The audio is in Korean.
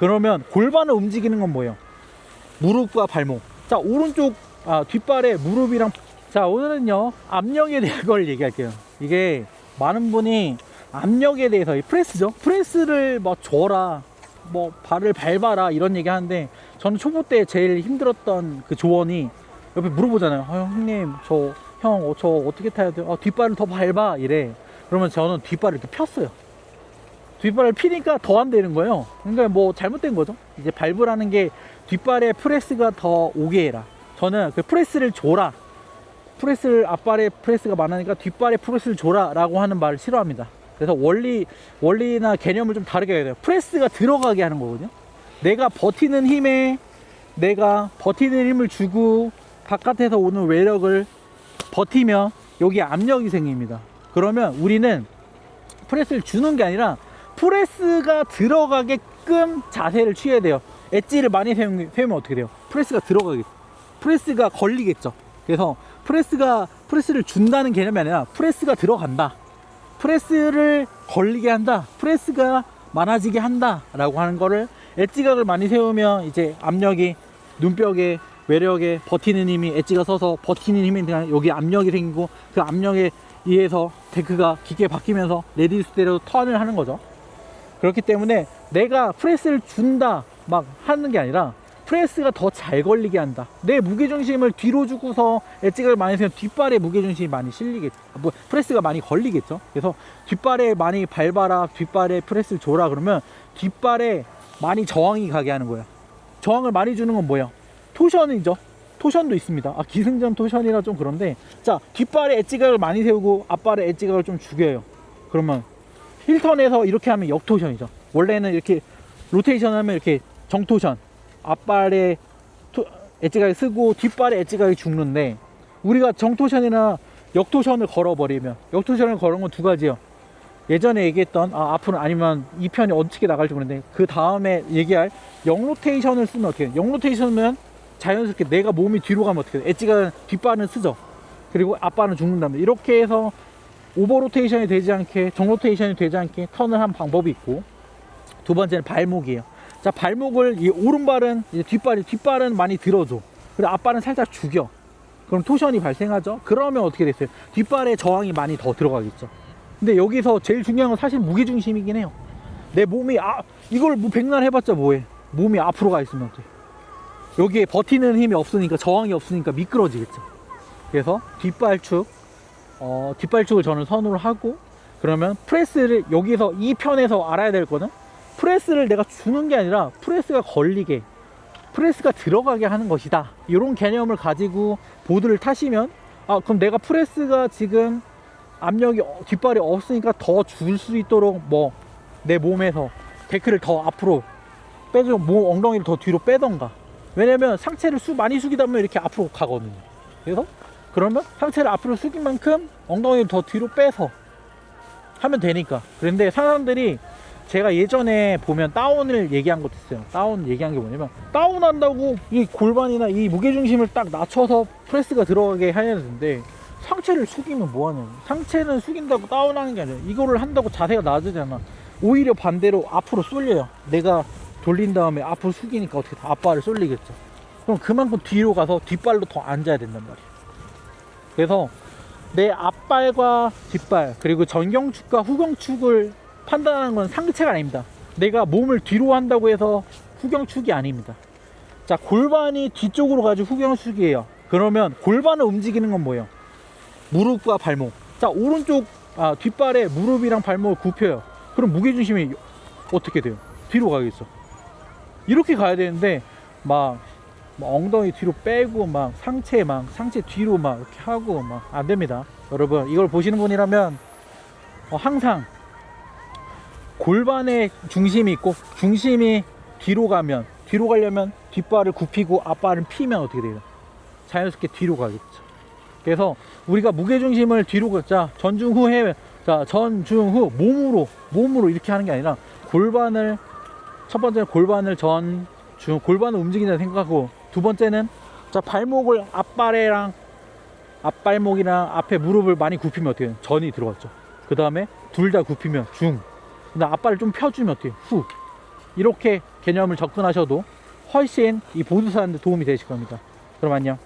그러면 골반을 움직이는 건 뭐예요? 무릎과 발목. 자, 오른쪽 뒷발에 무릎이랑. 자, 오늘은요 압력에 대한 걸 얘기할게요. 이게 많은 분이 압력에 대해서, 이 프레스죠, 프레스를 뭐 줘라, 뭐 발을 밟아라 이런 얘기 하는데, 저는 초보 때 제일 힘들었던 그 조언이, 옆에 물어보잖아요. 형님 저 어떻게 타야 돼요? 뒷발을 더 밟아 이래. 그러면 저는 뒷발을 이렇게 폈어요. 뒷발을 피니까 더 안 되는 거예요. 그러니까 뭐 잘못된 거죠. 이제 밟으라는 게 뒷발에 프레스가 더 오게 해라. 저는 그 프레스를 줘라, 앞발에 프레스가 많으니까 뒷발에 프레스를 줘라 라고 하는 말을 싫어합니다. 그래서 원리나 개념을 좀 다르게 해야 돼요. 프레스가 들어가게 하는 거거든요. 내가 버티는 힘을 주고 바깥에서 오는 외력을 버티면 여기 압력이 생깁니다. 그러면 우리는 프레스를 주는 게 아니라 프레스가 들어가게끔 자세를 취해야 돼요. 엣지를 많이 세우면 어떻게 돼요? 프레스가 걸리겠죠. 그래서 프레스를 준다는 개념이 아니라 프레스가 들어간다, 프레스를 걸리게 한다, 프레스가 많아지게 한다 라고 하는 거를, 엣지각을 많이 세우면 이제 압력이 눈뼈에, 외력에, 버티는 힘이, 엣지가 서서 버티는 힘이, 여기 압력이 생기고, 그 압력에 의해서 데크가 깊게 바뀌면서 레디스대로 턴을 하는 거죠. 그렇기 때문에 내가 프레스를 준다 막 하는 게 아니라 프레스가 더 잘 걸리게 한다. 내 무게중심을 뒤로 주고서 엣지각을 많이 세우면 뒷발에 무게중심이 많이 실리겠죠. 프레스가 많이 걸리겠죠. 그래서 뒷발에 많이 밟아라, 뒷발에 프레스를 줘라 그러면 뒷발에 많이 저항이 가게 하는 거예요. 저항을 많이 주는 건 뭐예요? 토션이죠. 토션도 있습니다. 기승전 토션이라 좀 그런데, 자, 뒷발에 엣지각을 많이 세우고 앞발에 엣지각을 좀 죽여요. 그러면 힐턴에서 이렇게 하면 역토션이죠. 원래는 이렇게 로테이션 하면 이렇게 정토션, 앞발에 엣지각을 쓰고 뒷발에 엣지각이 죽는데, 우리가 정토션이나 역토션을 걸어버리면, 역토션을 걸은 건 두 가지예요. 예전에 얘기했던, 앞으로 아니면 이 편이 어떻게 나갈지 모르는데, 그 다음에 얘기할 역로테이션을 쓰면 어떻게 해요? 역로테이션은 자연스럽게 내가 몸이 뒤로 가면 어떻게 해요? 엣지가 뒷발은 쓰죠. 그리고 앞발은 죽는답니다. 이렇게 해서 오버로테이션이 되지 않게, 정로테이션이 되지 않게 턴을 한 방법이 있고, 두 번째는 발목이에요. 자, 발목을, 이 오른발은 이제 뒷발은 많이 들어줘. 그리고 앞발은 살짝 죽여. 그럼 토션이 발생하죠. 그러면 어떻게 됐어요? 뒷발에 저항이 많이 더 들어가겠죠. 근데 여기서 제일 중요한 건 사실 무게중심이긴 해요. 내 몸이, 이걸 뭐 백날 해봤자 뭐해? 몸이 앞으로 가 있으면 어때? 여기에 버티는 힘이 없으니까, 저항이 없으니까 미끄러지겠죠. 그래서 뒷발축을 저는 선호를 하고, 그러면 프레스를, 여기서 이 편에서 알아야 될 거는, 프레스를 내가 주는 게 아니라 프레스가 걸리게, 프레스가 들어가게 하는 것이다. 이런 개념을 가지고 보드를 타시면, 그럼 내가 프레스가 지금 압력이 뒷발이 없으니까 더 줄 수 있도록 뭐 내 몸에서 데크를 더 앞으로 빼줘, 엉덩이를 더 뒤로 빼던가. 왜냐면 상체를 많이 숙이다 보면 이렇게 앞으로 가거든요. 그래서 그러면 상체를 앞으로 숙인 만큼 엉덩이를 더 뒤로 빼서 하면 되니까. 그런데 사람들이, 제가 예전에 보면 다운을 얘기한 것도 있어요. 다운 얘기한 게 뭐냐면, 다운 한다고 이 골반이나 이 무게중심을 딱 낮춰서 프레스가 들어가게 해야 되는데, 상체를 숙이면 뭐하냐고. 상체는 숙인다고 다운하는 게 아니라, 이거를 한다고 자세가 낮아지잖아. 오히려 반대로 앞으로 쏠려요. 내가 돌린 다음에 앞으로 숙이니까 어떻게 앞발을 쏠리겠죠. 그럼 그만큼 뒤로 가서 뒷발로 더 앉아야 된단 말이에요. 그래서 내 앞발과 뒷발, 그리고 전경축과 후경축을 판단하는 건 상체가 아닙니다. 내가 몸을 뒤로 한다고 해서 후경축이 아닙니다. 자, 골반이 뒤쪽으로 가지고 후경축이에요. 그러면 골반을 움직이는 건 뭐예요? 무릎과 발목. 자, 오른쪽 뒷발에 무릎이랑 발목을 굽혀요. 그럼 무게중심이 어떻게 돼요? 뒤로 가겠죠. 이렇게 가야 되는데, 막 엉덩이 뒤로 빼고 상체 뒤로 이렇게 하고 안 됩니다. 여러분, 이걸 보시는 분이라면 항상 골반에 중심이 있고, 중심이 뒤로 가려면 뒷발을 굽히고 앞발을 피면 어떻게 돼요? 자연스럽게 뒤로 가겠죠. 그래서 우리가 무게중심을 뒤로 가자, 전중 후 몸으로 이렇게 하는 게 아니라, 첫 번째는 골반을 골반을 움직인다 생각하고, 두 번째는, 자, 발목을 앞발목이랑 앞에 무릎을 많이 굽히면 어떻게 해요? 전이 들어갔죠. 그 다음에 둘 다 굽히면 중. 근데 앞발을 좀 펴주면 어떻게 해요? 후. 이렇게 개념을 접근하셔도 훨씬 이 보드 사는데 도움이 되실 겁니다. 그럼 안녕.